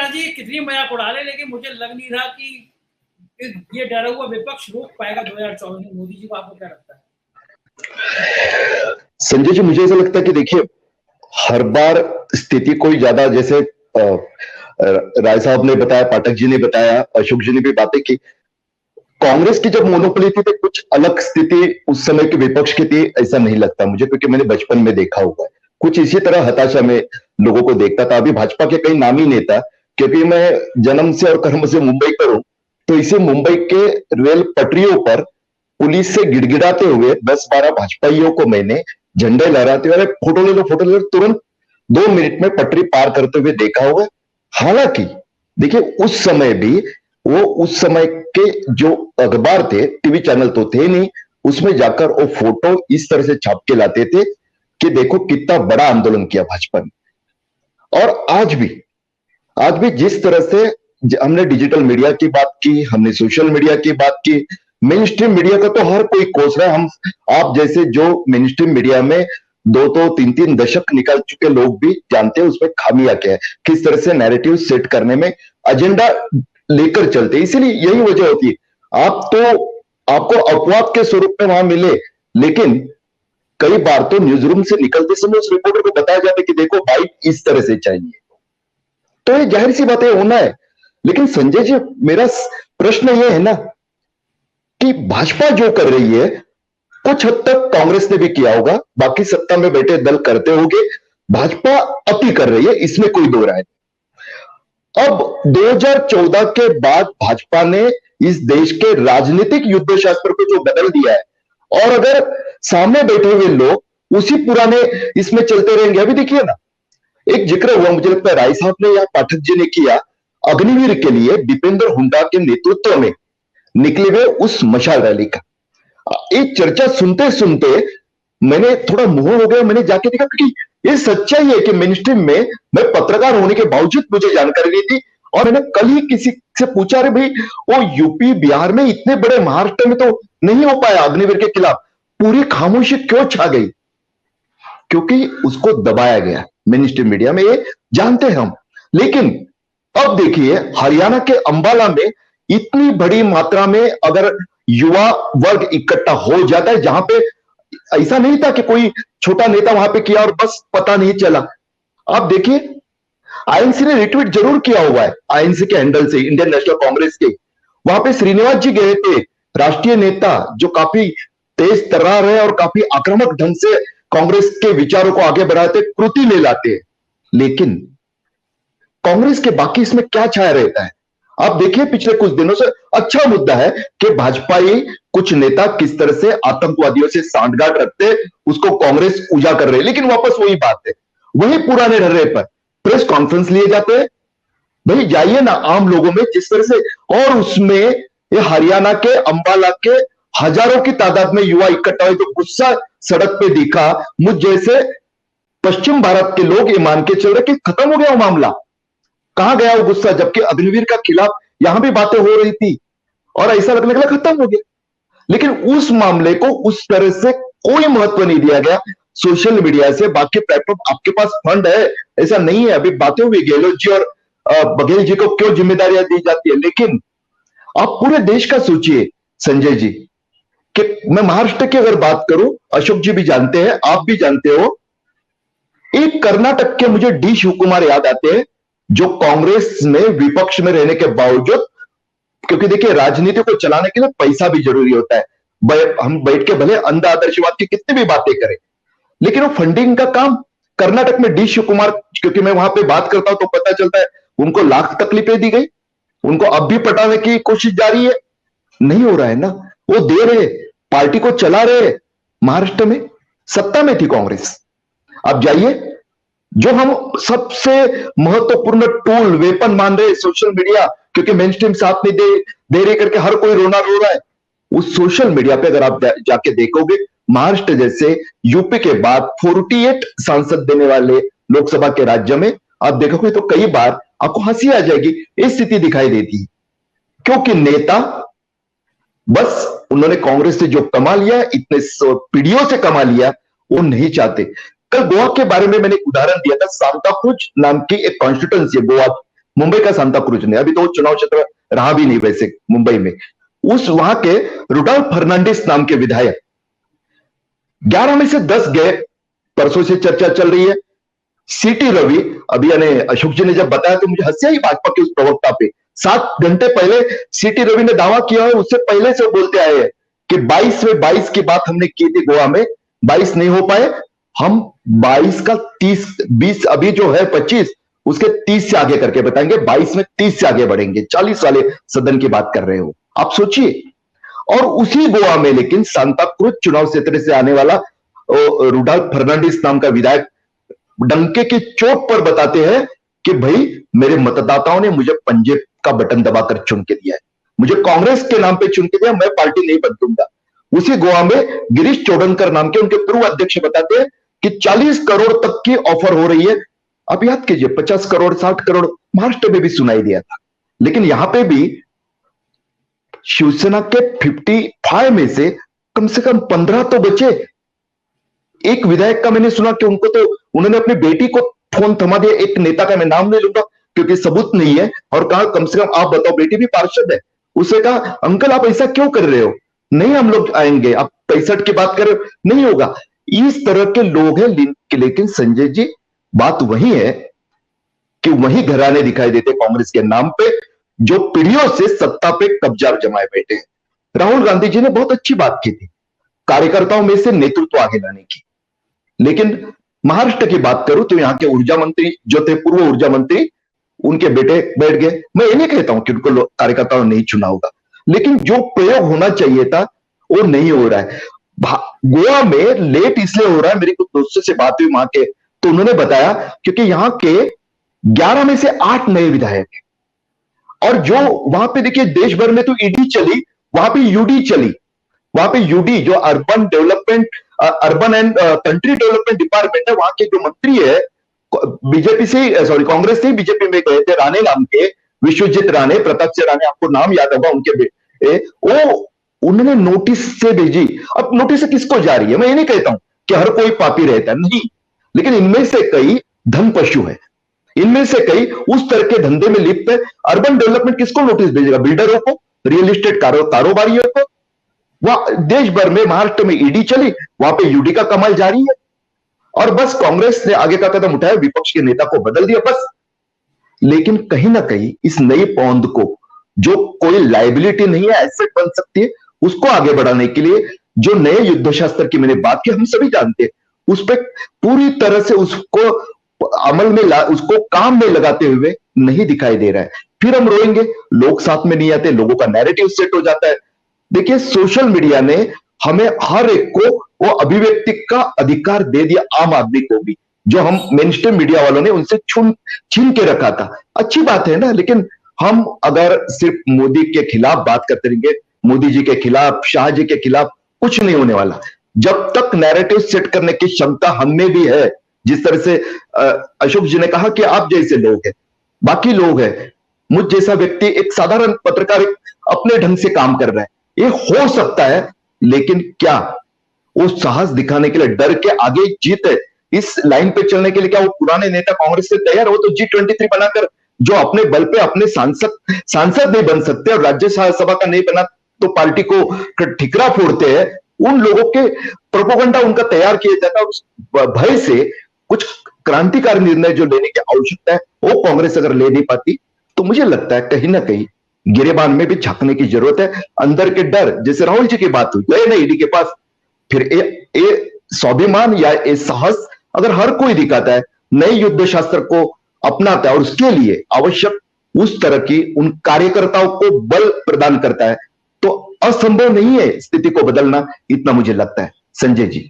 राणा जी कितनी मजाक उड़ा रहे, लेकिन मुझे लग नहीं रहा कि ये डरा हुआ विपक्ष रोक पाएगा 2024 में मोदी जी को। आपको क्या लगता है? संजय जी, मुझे ऐसा लगता है कि देखिए, हर बार स्थिति कोई ज्यादा, जैसे राय साहब ने बताया, पाठक जी ने बताया, अशोक जी ने भी बातें की, कांग्रेस की जब मोनोपोली थी तो कुछ अलग स्थिति उस समय के विपक्ष की थी, ऐसा नहीं लगता मुझे, क्योंकि मैंने बचपन में देखा हुआ है कुछ इसी तरह हताशा में लोगों को देखता था। अभी भाजपा के कई नामी नेता, क्योंकि मैं जन्म से और कर्म से मुंबई का हूं, तो इसे मुंबई के रेल पटरियों पर पुलिस से गिड़गिड़ाते हुए 10-12 भाजपाइयों को मैंने झंडे लहराते हुए, फोटो ले लो फोटो ले लो, तुरंत 2 मिनट में पटरी पार करते हुए देखा होगा। हालांकि देखिए, उस समय भी वो उस समय के जो अखबार थे, टीवी चैनल तो थे नहीं, उसमें जाकर वो फोटो इस तरह से छाप के लाते थे कि देखो कितना बड़ा आंदोलन किया भाजपा ने। और आज भी जिस तरह से हमने डिजिटल मीडिया की बात की, हमने सोशल मीडिया की बात की, मेन स्ट्रीम मीडिया का तो हर कोई कोस रहा है। हम आप जैसे जो मेन स्ट्रीम मीडिया में 2-2, 3-3 दशक निकाल चुके लोग भी जानते हैं उसमें खामियां क्या है, किस तरह से नैरेटिव सेट करने में एजेंडा लेकर चलते, इसीलिए यही वजह होती है। आपको अपवाद के स्वरूप में वहां मिले, लेकिन कई बार तो न्यूज रूम से निकलते समय उस रिपोर्टर को बताया जाता है कि देखो भाई इस तरह से चाहिए, तो ये जाहिर सी बात है, होना है। लेकिन संजय जी, मेरा प्रश्न यह है ना कि भाजपा जो कर रही है, कुछ हद तक कांग्रेस ने भी किया होगा, बाकी सत्ता में बैठे दल करते होंगे, भाजपा अति कर रही है, इसमें कोई दो राय नहीं। अब 2014 के बाद भाजपा ने इस देश के राजनीतिक युद्ध शास्त्र को जो बदल दिया है, और अगर सामने बैठे हुए लोग उसी पुराने इसमें चलते रहेंगे। अभी देखिए ना, एक जिक्र हुआ, मुझे लगता है राय साहब ने या पाठक जी ने किया, अग्निवीर के लिए दीपेंद्र हुड्डा के नेतृत्व में निकले हुए उस मशाल रैली का एक चर्चा सुनते सुनते मैंने थोड़ा मोह हो गया। मैंने जाके देखा, क्योंकि ये सच्चाई है कि मेन स्ट्रीम में मैं पत्रकार होने के बावजूद मुझे जानकारी नहीं थी, और मैंने कल ही किसी से पूछा, अरे भाई वो यूपी बिहार में इतने बड़े, महाराष्ट्र में तो नहीं हो पाया अग्निवीर के खिलाफ, पूरी खामोशी क्यों छा गई? क्योंकि उसको दबाया गया मेन स्ट्रीम मीडिया में, ये जानते हैं हम। लेकिन अब देखिए, हरियाणा के अंबाला में इतनी बड़ी मात्रा में अगर युवा वर्ग इकट्ठा हो जाता है, जहां पे ऐसा नहीं था कि कोई छोटा नेता वहां पे किया और बस पता नहीं चला। आप देखिए, आईएनसी ने रिट्वीट जरूर किया हुआ है, आईएनसी के हैंडल से, इंडियन नेशनल कांग्रेस के। वहां पे श्रीनिवास जी गए थे, राष्ट्रीय नेता जो काफी तेज तर्रार है और काफी आक्रामक ढंग से कांग्रेस के विचारों को आगे बढ़ाते, कृति ले लाते। लेकिन कांग्रेस के बाकी इसमें क्या छाया रहता है? आप देखिए, पिछले कुछ दिनों से अच्छा मुद्दा है कि भाजपाई कुछ नेता किस तरह से आतंकवादियों से सांठगांठ रखते, उसको कांग्रेस उजागर रहे। लेकिन वापस वही बात है, वही पुराने ढर्रे पर प्रेस कॉन्फ्रेंस लिए जाते हैं। भाई जाइए ना आम लोगों में, जिस तरह से, और उसमें ये हरियाणा के अंबाला के हजारों की तादाद में युवा इकट्ठा हुए, तो गुस्सा सड़क पे दिखा। मुझ जैसे पश्चिम भारत के लोग ये मान के चल रहे कि खत्म हो गया वो मामला, कहां गया वो गुस्सा? जबकि अग्निवीर का खिलाफ यहां भी बातें हो रही थी और ऐसा लगने लगा खत्म हो गया। लेकिन उस मामले को उस तरह से कोई महत्व नहीं दिया गया सोशल मीडिया से। बाकी प्लेटफॉर्म, आपके पास फंड है, ऐसा नहीं है, अभी बातें हुई गहलोत जी और बघेल जी को क्यों जिम्मेदारियां दी जाती है। लेकिन आप पूरे देश का सोचिए संजय जी, कि मैं महाराष्ट्र की अगर बात करूं, अशोक जी भी जानते हैं, आप भी जानते हो, एक कर्नाटक के मुझे डी शिवकुमार याद आते हैं, जो कांग्रेस में विपक्ष में रहने के बावजूद, क्योंकि देखिए राजनीति को चलाने के लिए पैसा भी जरूरी होता है, हम बैठ के भले अंधा आदर्शवाद की कितनी भी बातें करें, लेकिन वो फंडिंग का काम कर्नाटक में डी शिवकुमार, क्योंकि मैं वहां पे बात करता हूं तो पता चलता है उनको लाख तकलीफें दी गई, उनको अब भी पटाने की कोशिश जारी है, नहीं हो रहा है ना, वो दे रहे, पार्टी को चला रहे। महाराष्ट्र में सत्ता में थी कांग्रेस। अब जाइए, जो हम सबसे महत्वपूर्ण टूल, वेपन मान रहे सोशल मीडिया, क्योंकि मेन स्ट्रीम साथ नहीं दे रही करके हर कोई रोना रो रहा है, उस सोशल मीडिया पे अगर आप जाके देखोगे, महाराष्ट्र जैसे यूपी के बाद 48 सांसद देने वाले लोकसभा के राज्य में आप देखोगे तो कई बार आपको हंसी आ जाएगी, ये स्थिति दिखाई देती है। क्योंकि नेता बस उन्होंने कांग्रेस से जो कमा लिया, इतने पीढ़ियों से कमा लिया, वो नहीं चाहते। कल गोवा के बारे में मैंने एक उदाहरण दिया था, सांता क्रूज नाम की एक कॉन्स्टिट्यूंसी है गोवा, मुंबई का सांताक्रूज ने, अभी तो वो चुनाव क्षेत्र रहा भी नहीं वैसे मुंबई में, उस वहां के रुडोल्फ फर्नांडिस नाम के विधायक 11 में से 10 गए। परसों से चर्चा चल रही है। सीटी रवि, अभी यानी अशोक जी ने जब बताया तो मुझे हंसी आई भाजपा के उस प्रवक्ता पे। 7 घंटे पहले सीटी रवि ने दावा किया है, उससे पहले से बोलते आए हैं कि 22 की बात हमने की थी गोवा में, 22 नहीं हो पाए, हम 22 का 30, 20 अभी जो है 25, उसके 30 से आगे करके बताएंगे, 22 में 30 से आगे बढ़ेंगे। 40 वाले सदन की बात कर रहे हो आप, सोचिए। और उसी गोवा में लेकिन सांताक्रूज चुनाव क्षेत्र से आने वाला रुडोल्फ फर्नांडिस नाम का विधायक डंके की चोट पर बताते हैं कि भाई मेरे मतदाताओं ने मुझे पंजे का बटन दबाकर चुन के दिया है, मुझे कांग्रेस के नाम पे चुन के दिया, मैं पार्टी नहीं बदलूंगा। उसी गोवा में गिरीश चोडनकर नाम के उनके पूर्व अध्यक्ष बताते हैं कि 40 करोड़ तक की ऑफर हो रही है। आप याद कीजिए, 50 करोड़ 60 करोड़ महाराष्ट्र में भी सुनाई दिया था, लेकिन यहां पे भी शिवसेना के 55 में से कम 15 तो बचे। एक विधायक का मैंने सुना कि उनको तो उन्होंने अपनी बेटी को फोन थमा दिया, एक नेता का मैं नाम नहीं लूंगा क्योंकि सबूत नहीं है, और कहा कम से कम आप बताओ, बेटी भी पार्षद है। उससे कहा अंकल आप ऐसा क्यों कर रहे हो, नहीं हम लोग आएंगे, आप 65 की बात कर रहे हो, नहीं होगा। इस तरह के लोग हैं। लेकिन संजय जी बात वही है कि वही घराने दिखाई देते कांग्रेस के नाम पे जो पीढ़ियों से सत्ता पे कब्जा जमाए बैठे हैं। राहुल गांधी जी ने बहुत अच्छी बात की थी कार्यकर्ताओं में से नेतृत्व आगे लाने की, लेकिन महाराष्ट्र की बात करूं तो यहां के ऊर्जा मंत्री जो थे, पूर्व ऊर्जा मंत्री, उनके बेटे बैठ गए। मैं ये नहीं कहता हूं कि उनको कार्यकर्ताओं ने नहीं चुना होगा, लेकिन जो प्रयोग होना चाहिए था वो नहीं हो रहा है। गोवा में लेट इसलिए हो रहा है, मेरी कुछ दोस्तों से बात हुई वहां के, तो उन्होंने बताया क्योंकि यहां के 11 में से 8 नए विधायक हैं, और जो वहां पे देखिए देश भर में तो ईडी चली, वहां पे यूडी चली। वहां पे यूडी जो urban development, urban and country development department है, वहां के जो मंत्री है बीजेपी से, सॉरी कांग्रेस से बीजेपी में गए थे, राणे नाम के, विश्वजीत राणे, प्रताप सिंह राणे, आपको नाम याद होगा उनके बेटे, वो उन्होंने नोटिस से भेजी। अब नोटिस से किसको जा रही है, मैं ये नहीं कहता हूं कि हर कोई पापी रहता है, नहीं, लेकिन इनमें से कई धन पशु है, इनमें से कई उस तरह के धंधे में लिप्त है। अर्बन डेवलपमेंट किसको नोटिस भेजेगा, बिल्डरों को, रियल एस्टेट कारोबारियों को। वह देश भर में, महाराष्ट्र में ईडी चली, वहां पे यूडी का कमाल जारी है, और बस कांग्रेस ने आगे का कदम उठाया, विपक्ष के नेता को बदल दिया बस। लेकिन कहीं ना कहीं इस नई पौंद को, जो कोई लाइबिलिटी नहीं है, एसेट बन सकती है, उसको आगे बढ़ाने के लिए जो नए युद्ध शास्त्र की मैंने बात की, हम सभी जानते हैं, उस पर पूरी तरह से उसको अमल में उसको काम में लगाते हुए नहीं दिखाई दे रहा है। फिर हम रोएंगे, लोग साथ में नहीं आते, लोगों का नैरेटिव सेट हो जाता है। देखिए सोशल मीडिया ने हमें हर एक को वो अभिव्यक्ति का अधिकार दे दिया, आम आदमी को भी, जो हम मेन स्ट्रीम मीडिया वालों ने उनसे छीन के रखा था। अच्छी बात है ना, लेकिन हम अगर सिर्फ मोदी के खिलाफ बात करते रहेंगे, मोदी जी के खिलाफ, शाह जी के खिलाफ, कुछ नहीं होने वाला। जब तक नैरेटिव सेट करने की क्षमता हमें भी है, जिस तरह से अशोक जी ने कहा कि आप जैसे लोग हैं, बाकी लोग हैं, मुझ जैसा व्यक्ति, एक साधारण पत्रकार अपने ढंग से काम कर रहा है, ये हो सकता है, लेकिन क्या वो साहस दिखाने के लिए डर के आगे जीत है, इस लाइन पे चलने के लिए क्या वो पुराने नेता कांग्रेस से तैयार हो? तो G23 बनाकर, जो अपने बल पे अपने सांसद नहीं बन सकते और राज्यसभा का नहीं बना तो पार्टी को ठिकरा फोड़ते हैं, उन लोगों के प्रोपोगंडा उनका तैयार किया जाता है। उस भय से कुछ क्रांतिकारी निर्णय जो लेने की आवश्यकता है वो कांग्रेस अगर ले नहीं पाती, तो मुझे लगता है कहीं ना कहीं गिरेबान में भी झांकने की जरूरत है। अंदर के डर, जैसे राहुल जी की बात हुई, गए ना ईडी के पास, फिर ए स्वाभिमान या ए साहस अगर हर कोई दिखाता है, नए युद्ध शास्त्र को अपनाता है और उसके लिए आवश्यक उस तरह की उन कार्यकर्ताओं को बल प्रदान करता है, तो असंभव नहीं है स्थिति को बदलना, इतना मुझे लगता है। संजय जी।